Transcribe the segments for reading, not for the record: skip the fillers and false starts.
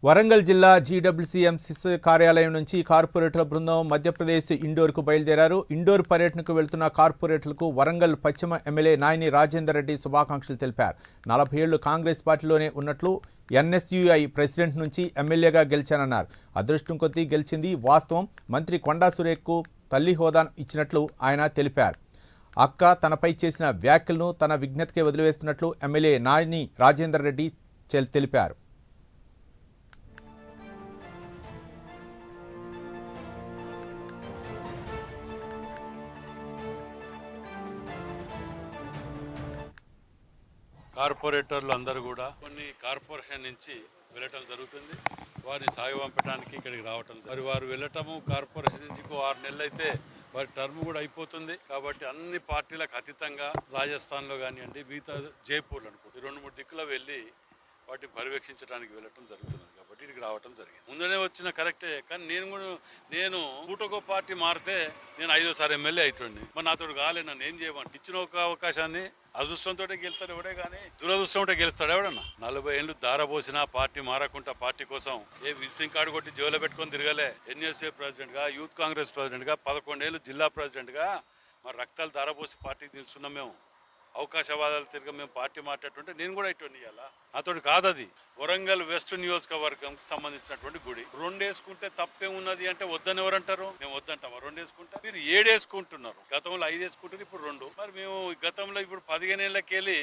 వరంగల్ జిల్లా జీడబ్ల్యూసీఎంసీస్ కార్యాలయం నుంచి కార్పొరేటర్ల బృందం మధ్యప్రదేశ్ ఇండోర్కు బయలుదేరారు. ఇండోర్ పర్యటనకు వెళ్తున్న కార్పొరేటర్లకు వరంగల్ పశ్చిమ ఎమ్మెల్యే నాయని రాజేందర్ రెడ్డి శుభాకాంక్షలు తెలిపారు. 40 ఏళ్లు కాంగ్రెస్ పార్టీలోనే ఉన్నట్లు, ఎన్ఎస్యుఐ ప్రెసిడెంట్ నుంచి ఎమ్మెల్యేగా గెలిచానన్నారు. అదృష్టం కొద్దీ గెలిచింది వాస్తవం. మంత్రి కొండా సురేఖ్కు తల్లి హోదా ఇచ్చినట్లు ఆయన తెలిపారు. అక్క తనపై చేసిన వ్యాఖ్యలను తన విజ్ఞతకే వదిలివేస్తున్నట్లు ఎమ్మెల్యే నాయని రాజేందర్ రెడ్డి తెలిపారు. కార్పొరేటర్లు అందరూ కూడా కొన్ని కార్పొరేషన్ నుంచి వెళ్ళటం జరుగుతుంది. వారిని సాగు పంపడానికి ఇక్కడికి రావటం. మరి వారు వెళ్ళటము కార్పొరేషన్ నుంచి 6 నెలలు అయితే వారి టర్మ్ కూడా అయిపోతుంది. కాబట్టి అన్ని పార్టీలకు అతీతంగా రాజస్థాన్లో కానివ్వండి, మిగతా జైపూర్ అనుకో 2-3 దిక్కులో వెళ్ళి వాటిని పర్యవేక్షించడానికి వెళ్ళటం జరుగుతుంది. కాబట్టి ఇక్కడికి రావటం జరిగింది. ముందునే వచ్చిన కరెక్టే, కానీ నేను కూటకో పార్టీ మారితే నేను 5వ ఎమ్మెల్యే అవుతుంది. మరి నాతో కాలే, నన్ను ఏం చేయమంటే ఇచ్చిన ఒక అవకాశాన్ని అదృష్టంతో గెలుస్తాడు ఎవడే, కానీ దురదృష్టంతో గెలుస్తాడు ఎవడన్నా. 40 ఏళ్ళు దారపోసిన పార్టీ మారకుండా పార్టీ కోసం విజిటింగ్ కార్డు కొట్టి జోలో పెట్టుకొని తిరగలే. ఎన్ఎస్ఏ ప్రెసిడెంట్ గా, యూత్ కాంగ్రెస్ ప్రెసిడెంట్ గా, 11 ఏళ్ళు జిల్లా ప్రెసిడెంట్ గా మరి రక్తాలు దారపోసి పార్టీకి తెలుసున్నాం. మేము అవకాశవాదాలు తిరిగి మేము పార్టీ మాట్లాడుతుంటే నేను కూడా ఇటువంటి ఇవ్వాలా? నాతో కాదది. వరంగల్ వెస్ట్ నియోజకవర్గంకి సంబంధించినటువంటి గుడి 2 వేసుకుంటే తప్పే ఉన్నది అంటే వద్దని ఎవరంటారు? మేము వద్దంటామా? 2 వేసుకుంటా? మీరు 7 వేసుకుంటున్నారు. గతంలో 5 వేసుకుంటారు, ఇప్పుడు 2. మరి మేము గతంలో ఇప్పుడు 15 ఏళ్ళకెళ్ళి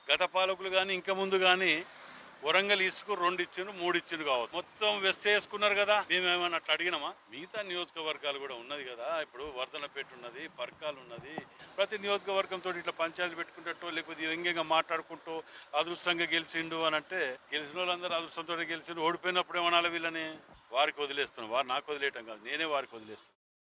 గత పాలకులు కానీ ఇంకా ముందు కానీ వరంగల్ ఈస్ట్కు 2 ఇచ్చిండ్రు, 3 ఇచ్చిండ్రు కావచ్చు. మొత్తం వెస్ట్ వేసుకున్నారు కదా. మేమేమన్నా అట్లా అడిగినామా? మిగతా నియోజకవర్గాలు కూడా ఉన్నది కదా. ఇప్పుడు వర్ధనపేట ఉన్నది, పర్కాలు ఉన్నది. ప్రతి నియోజకవర్గంతో ఇట్లా పంచాయతీ పెట్టుకుంటూ లేకపోతే వ్యంగ్యంగా మాట్లాడుకుంటూ అదృష్టంగా గెలిచిండు అని అంటే, గెలిచిన వాళ్ళందరూ అదృష్టంతో గెలిచిండు. ఓడిపోయినప్పుడు ఏమనాలి వీళ్ళని? వారికి వదిలేస్తున్నాం. వారు నాకు వదిలేయటం కాదు, నేనే వారికి వదిలేస్తాను.